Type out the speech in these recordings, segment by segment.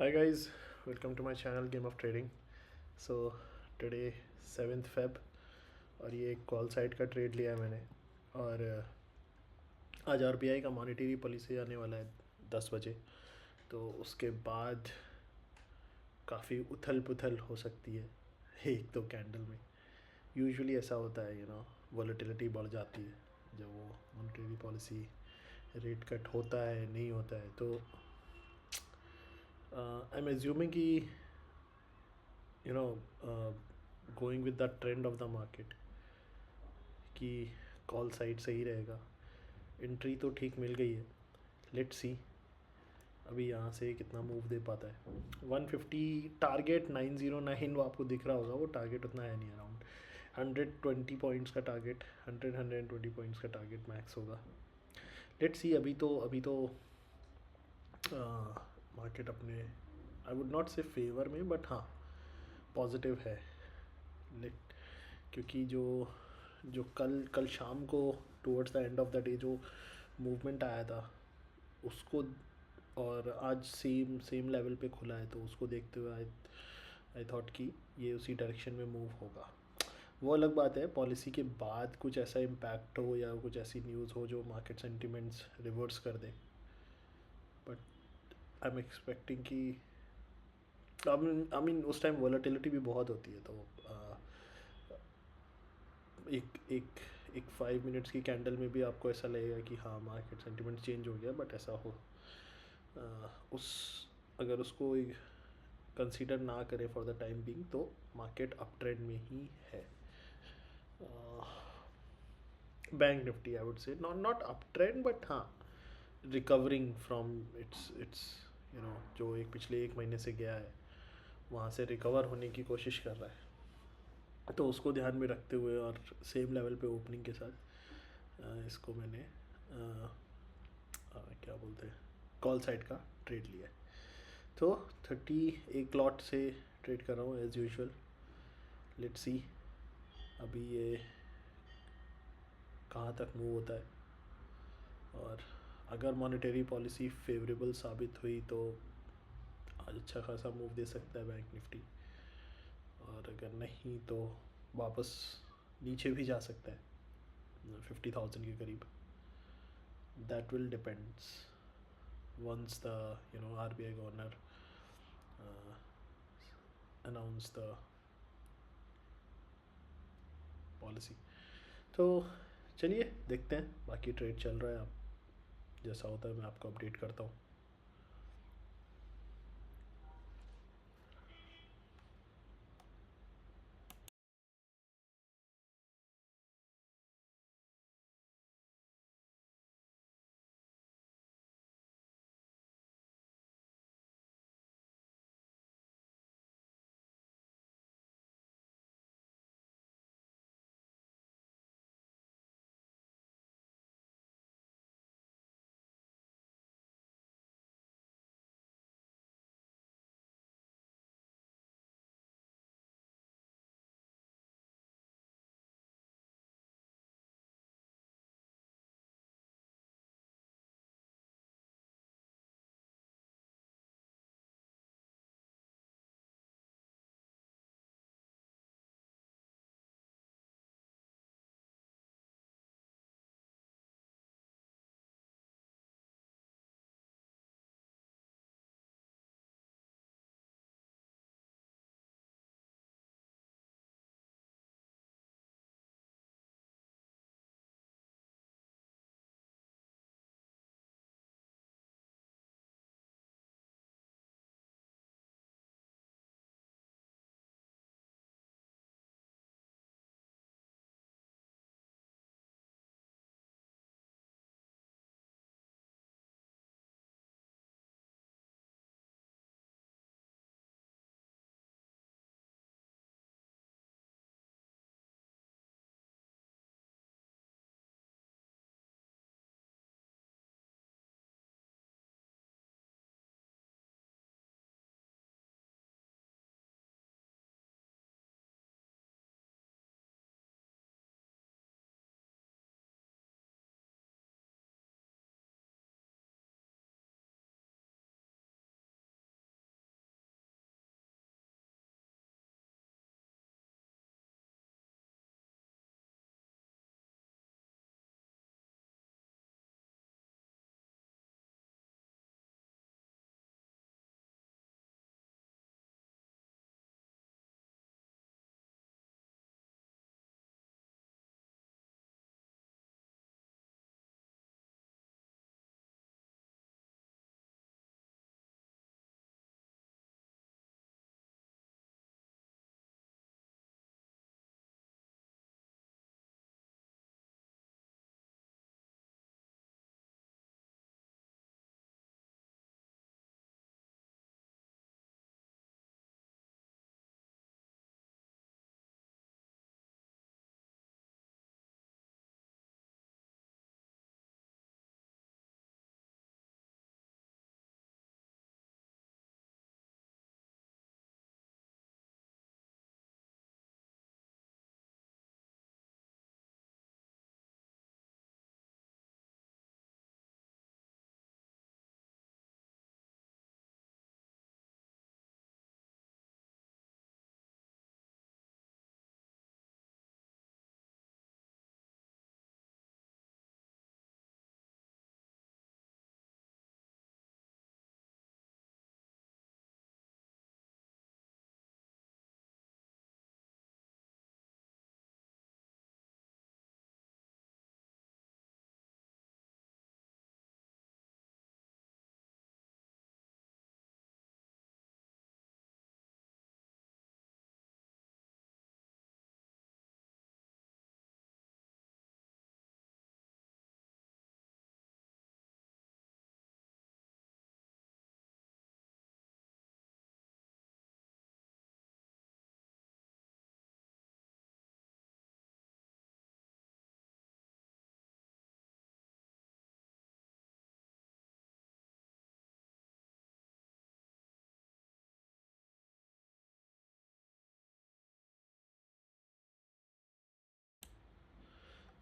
Hi guys, welcome to my channel Game of Trading. So today 7th Feb और ये एक call side का trade लिया है मैंने। और आज आरबीआई का मॉनेटरी पॉलिसी आने वाला है 10 बजे। तो उसके बाद काफ़ी उथल पुथल हो सकती है एक दो कैंडल में। यूजुअली ऐसा होता है, वॉलेटिलिटी बढ़ जाती है जब वो मॉनेटरी पॉलिसी रेट कट होता है नहीं होता है। तो आई एम एज्यूमिंग कि you know going with the trend of the market कि कॉल साइड सही रहेगा। एंट्री तो ठीक मिल गई है, लेट्स सी अभी यहाँ से कितना मूव दे पाता है। 150 टारगेट 909 वो आपको दिख रहा होगा, वो टारगेट उतना है नहीं। अराउंड 120 पॉइंट्स का टारगेट, 120 पॉइंट्स का टारगेट मैक्स होगा। Let's see. अभी तो मार्केट अपने आई वुड नॉट से फेवर में, बट हाँ पॉजिटिव है। लेट क्योंकि जो जो कल कल शाम को towards the end of the day जो मूवमेंट आया था उसको, और आज सेम सेम लेवल पे खुला है, तो उसको देखते हुए आई थॉट कि ये उसी डायरेक्शन में मूव होगा। वो अलग बात है पॉलिसी के बाद कुछ ऐसा इम्पैक्ट हो या कुछ ऐसी न्यूज़ हो जो मार्केट सेंटिमेंट्स रिवर्स कर दे, बट आई एम एक्सपेक्टिंग कि आई मीन उस टाइम वॉलेटिलिटी भी बहुत होती है। तो एक एक एक 5 मिनट्स की कैंडल में भी आपको ऐसा लगेगा कि हाँ मार्केट सेंटिमेंट चेंज हो गया, बट ऐसा हो उस अगर उसको कंसीडर ना करें फॉर द टाइम बिंग, तो मार्केट अप ट्रेंड में ही है। Bank Nifty I would say not not up trend, but हाँ रिकवरिंग फ्रॉम इट्स जो एक पिछले 1 महीने से गया है वहाँ से रिकवर होने की कोशिश कर रहा है। तो उसको ध्यान में रखते हुए और सेम लेवल पे ओपनिंग के साथ इसको मैंने क्या बोलते हैं कॉल साइड का ट्रेड लिया है। तो 31 लॉट से ट्रेड कर रहा हूँ एज़ यूजुअल। लेट्स सी अभी ये कहाँ तक मूव होता है, और अगर मॉनेटरी पॉलिसी फेवरेबल साबित हुई तो आज अच्छा खासा मूव दे सकता है बैंक निफ्टी, और अगर नहीं तो वापस नीचे भी जा सकता है 50,000 के करीब। That will depends once the RBI governor announce the policy. तो चलिए देखते हैं, बाकी ट्रेड चल रहा है। आप जैसा होता है मैं आपको अपडेट करता हूँ।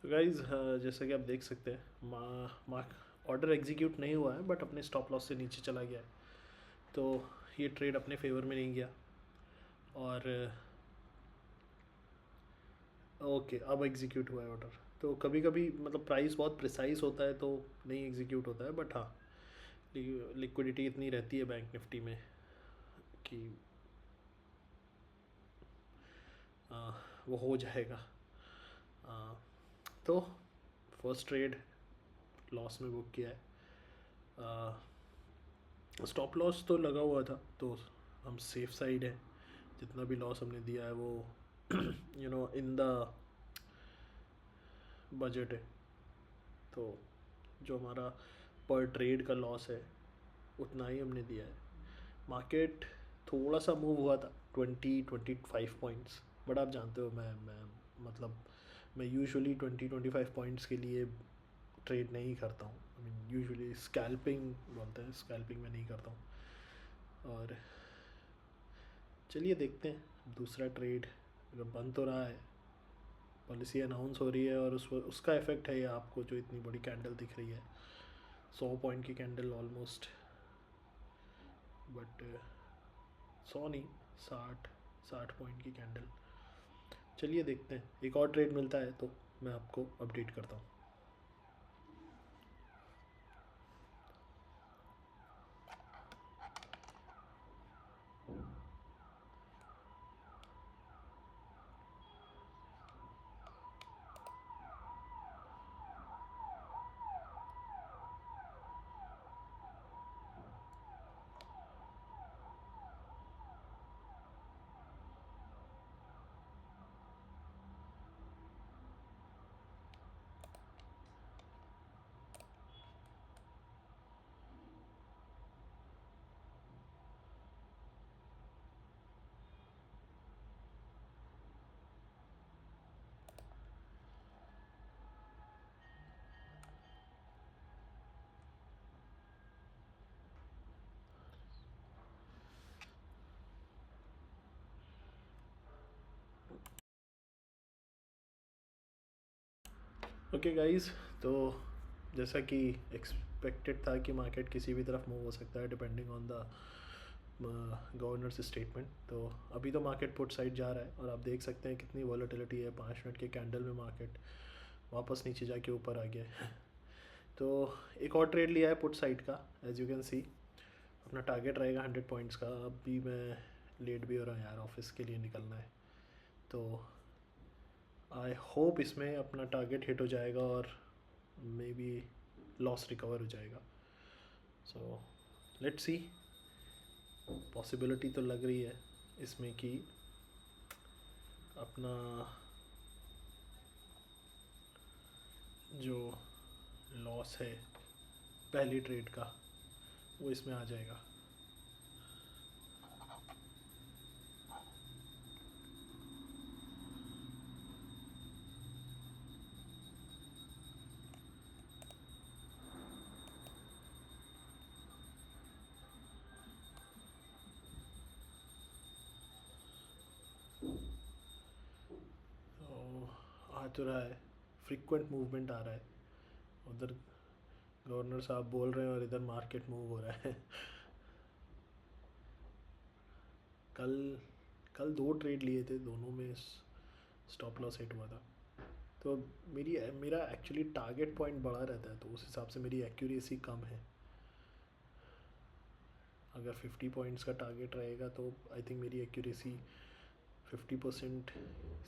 तो गाइज जैसा कि आप देख सकते हैं ऑर्डर एग्जीक्यूट नहीं हुआ है बट अपने स्टॉप लॉस से नीचे चला गया है, तो ये ट्रेड अपने फेवर में नहीं गया। और ओके अब एग्जीक्यूट हुआ है ऑर्डर। तो कभी कभी मतलब प्राइस बहुत प्रिसाइज होता है तो नहीं एग्जीक्यूट होता है, बट हाँ लिक्विडिटी इतनी रहती है बैंक निफ्टी में कि वो हो जाएगा। तो फर्स्ट ट्रेड लॉस में बुक किया है। स्टॉप लॉस तो लगा हुआ था तो हम सेफ साइड है। जितना भी लॉस हमने दिया है वो इन द बजट है। तो जो हमारा पर ट्रेड का लॉस है उतना ही हमने दिया है। मार्केट थोड़ा सा मूव हुआ था 20-25 पॉइंट्स, बट आप जानते हो मैं मतलब मैं यूजुअली 20-25 पॉइंट्स के लिए ट्रेड नहीं करता हूँ। आई मीन यूजुअली स्कैल्पिंग बोलते हैं, स्कैल्पिंग में नहीं करता हूँ। और चलिए देखते हैं दूसरा ट्रेड अगर बन तो रहा है, पॉलिसी अनाउंस हो रही है और उसका इफ़ेक्ट है ये आपको जो इतनी बड़ी कैंडल दिख रही है 100 पॉइंट की कैंडल ऑलमोस्ट, बट 100 नहीं 60 पॉइंट की कैंडल। चलिए देखते हैं, एक और ट्रेड मिलता है तो मैं आपको अपडेट करता हूँ। ओके गाइस, तो जैसा कि एक्सपेक्टेड था कि मार्केट किसी भी तरफ मूव हो सकता है depending on the governors statement. तो अभी तो मार्केट पुट साइड जा रहा है और आप देख सकते हैं कितनी वॉलेटिलिटी है। 5 मिनट के कैंडल में मार्केट वापस नीचे जाके ऊपर आ गया है। तो एक और ट्रेड लिया है पुट साइड का, एज यू कैन सी अपना टारगेट रहेगा 100 पॉइंट्स का। अभी मैं लेट भी हो रहा हूँ यार, ऑफिस के लिए निकलना है, तो आई होप इसमें अपना टारगेट हिट हो जाएगा और मे बी लॉस रिकवर हो जाएगा। सो लेट्स सी, पॉसिबिलिटी तो लग रही है इसमें कि अपना जो लॉस है पहली ट्रेड का वो इसमें आ जाएगा। तो आ तो रहा है, फ्रीक्वेंट मूवमेंट आ रहा है। उधर गवर्नर साहब बोल रहे हैं और इधर मार्केट मूव हो रहा है। कल कल दो ट्रेड लिए थे, दोनों में स्टॉप लॉस हिट हुआ था। तो मेरा एक्चुअली टारगेट पॉइंट बड़ा रहता है तो उस हिसाब से मेरी एक्यूरेसी कम है। अगर 50 पॉइंट्स का टारगेट रहेगा तो आई थिंक मेरी एक्यूरेसी 50%,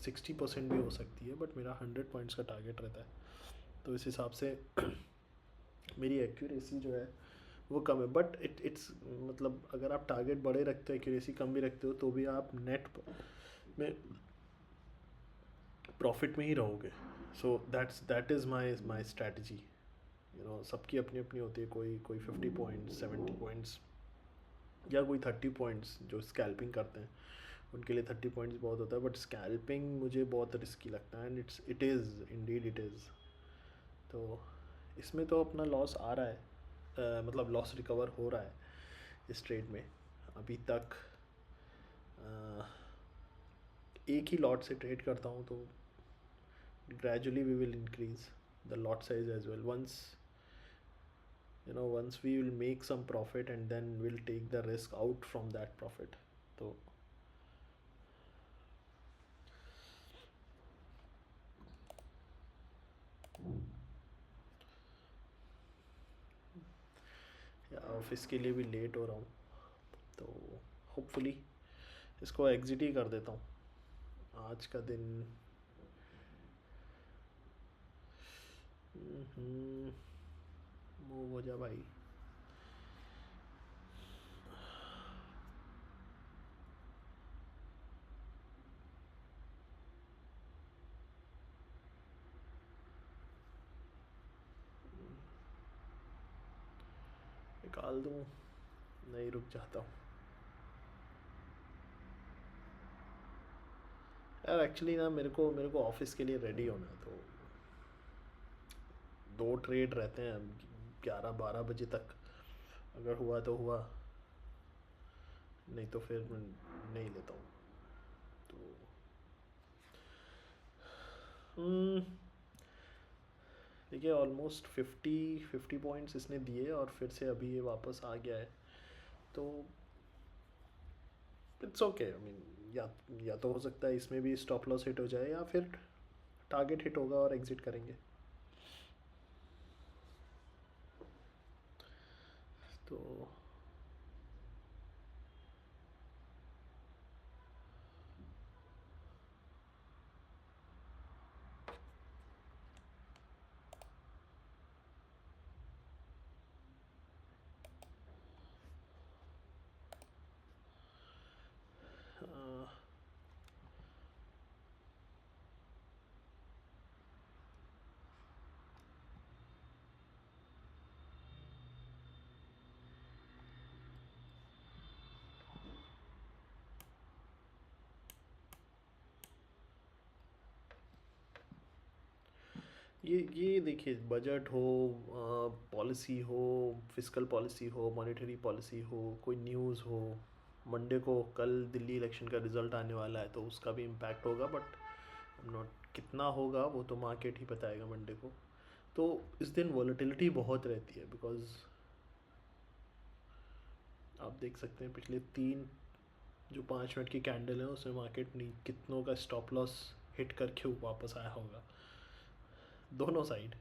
60% भी हो सकती है, बट मेरा 100 पॉइंट्स का टारगेट रहता है तो इस हिसाब से मेरी एक्यूरेसी जो है वो कम है। बट इट्स मतलब अगर आप टारगेट बड़े रखते हो एक्यूरेसी कम भी रखते हो तो भी आप नेट में प्रॉफिट में ही रहोगे। So that is my strategy. सबकी अपनी अपनी होती है, कोई कोई 50 पॉइंट्स 70 पॉइंट्स या कोई 30 पॉइंट्स जो स्कैल्पिंग करते हैं उनके लिए 30 पॉइंट्स बहुत होता है, बट स्कैल्पिंग मुझे बहुत रिस्की लगता है and it is Indeed it is. तो इसमें तो अपना लॉस आ रहा है, मतलब लॉस रिकवर हो रहा है इस ट्रेड में अभी तक। एक ही लॉट से ट्रेड करता हूँ तो gradually we will increase the lot size as well. Once we will make some profit, and then we'll take the risk out from that profit. So या ऑफिस के लिए भी लेट हो रहा हूँ, तो होपफुली इसको एग्जिट ही कर देता हूँ आज का दिन। मूव हो जा भाई। निकाल दूँ? नहीं, रुक जाता हूँ यार। एक्चुअली ना मेरे को ऑफिस के लिए रेडी होना है, तो 2 ट्रेड रहते हैं 11-12 बजे तक। अगर हुआ तो हुआ, नहीं तो फिर मैं नहीं लेता हूँ। तो हम्म, देखिए ऑलमोस्ट 50 पॉइंट्स इसने दिए, और फिर से अभी ये वापस आ गया है। तो इट्स ओके, आई मीन, या तो हो सकता है इसमें भी स्टॉप लॉस हिट हो जाए, या फिर टारगेट हिट होगा और एग्जिट करेंगे। तो अ, ये देखिए, बजट हो, पॉलिसी हो, फिस्कल पॉलिसी हो, मॉनेटरी पॉलिसी हो, कोई न्यूज़ हो, मंडे को कल दिल्ली इलेक्शन का रिजल्ट आने वाला है, तो उसका भी इम्पैक्ट होगा, बट नॉट कितना होगा वो तो मार्केट ही बताएगा मंडे को। तो इस दिन वॉलेटिलिटी बहुत रहती है, बिकॉज आप देख सकते हैं पिछले 5 मिनट की कैंडल है, उसमें मार्केट नहीं कितनों का स्टॉप लॉस हिट करके वापस आया होगा, दोनों साइड।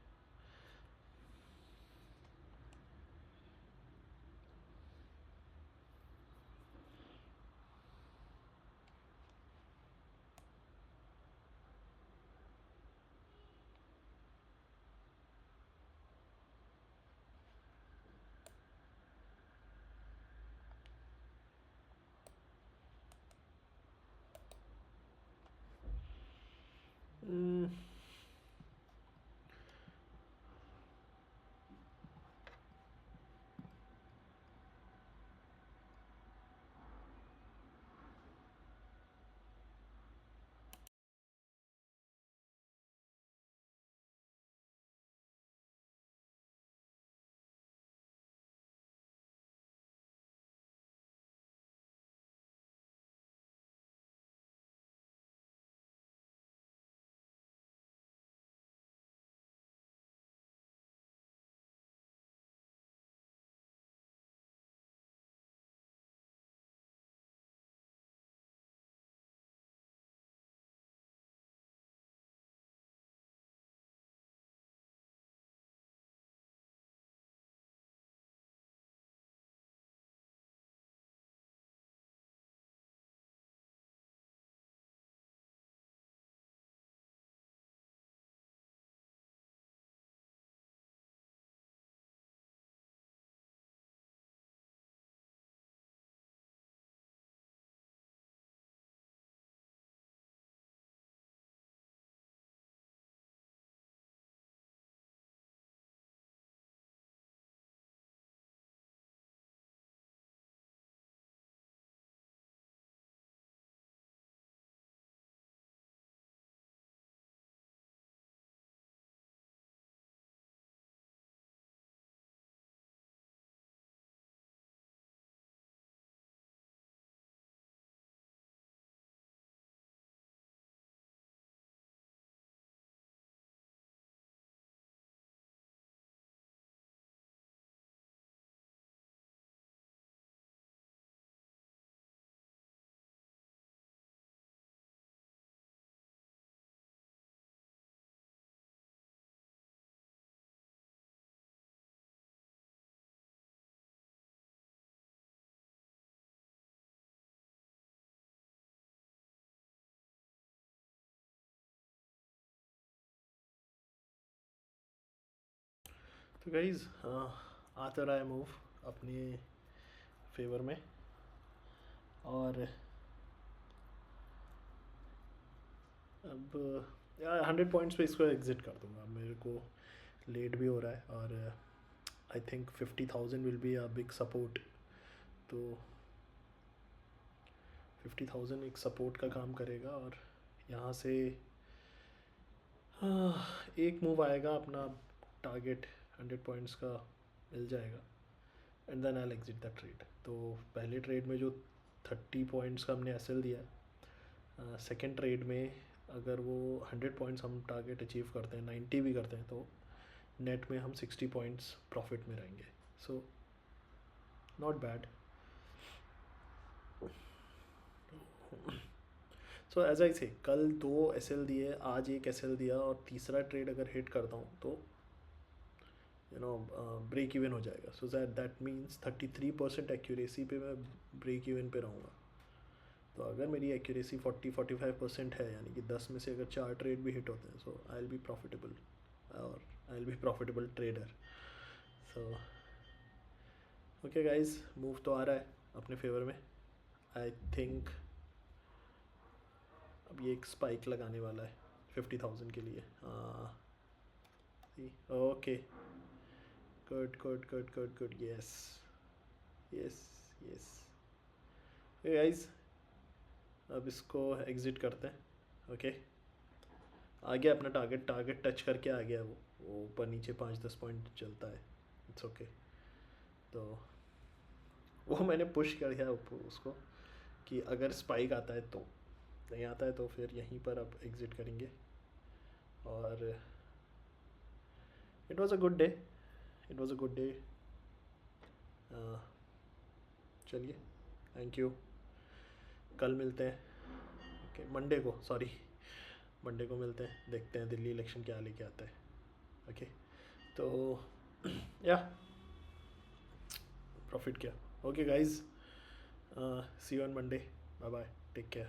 तो गाइज आ तो रहा है मूव अपने फेवर में, और अब यार 100 पॉइंट्स पे इसको एग्जिट कर दूंगा, मेरे को लेट भी हो रहा है, और I think 50,000 will be a big support. तो 50,000 एक सपोर्ट का काम करेगा, और यहाँ से एक मूव आएगा अपना टारगेट 100 पॉइंट्स का मिल जाएगा, and then I exit the trade. तो पहले ट्रेड में जो 30 पॉइंट्स का हमने एसएल दिया, सेकेंड ट्रेड में अगर वो 100 पॉइंट्स हम टारगेट अचीव करते हैं, 90 भी करते हैं, तो नेट में हम 60 पॉइंट्स प्रॉफिट में रहेंगे। So not bad. So as I say कल 2 एसएल दिए, आज एक एसएल दिया, और तीसरा ट्रेड अगर हिट करता हूँ तो ब्रेक इवन हो जाएगा। सो दैट मीन्स 33% एक्यूरेसी पे मैं ब्रेक इवन पे रहूँगा। तो अगर मेरी एक्यूरेसी 40-45% है, यानी कि 10 में से अगर 4 ट्रेड भी हिट होते हैं, सो आई विल बी प्रॉफिटेबल, और I will be profitable trader. So okay guys, move तो आ रहा है अपने फेवर में। आई थिंक अब ये एक स्पाइक लगाने वाला है 50,000 के लिए। Okay, good good good good good, yes yes yes. Guys अब इसको एग्ज़िट करते हैं। ओके, आ गया अपना टारगेट, टारगेट टच करके आ गया वो ऊपर नीचे 5-10 पॉइंट चलता है, इट्स ओके। तो वो मैंने पुश कर दिया उसको कि अगर स्पाइक आता है तो, नहीं आता है तो फिर यहीं पर अब एग्ज़िट करेंगे। और it was a good day, it was a good day. चलिए, थैंक यू, कल मिलते हैं। ओके, मंडे को, सॉरी, मंडे को मिलते हैं, देखते हैं दिल्ली इलेक्शन क्या लेके आता है। ओके, तो या प्रॉफिट किया। Okay guys, see you on Monday, bye bye, take care.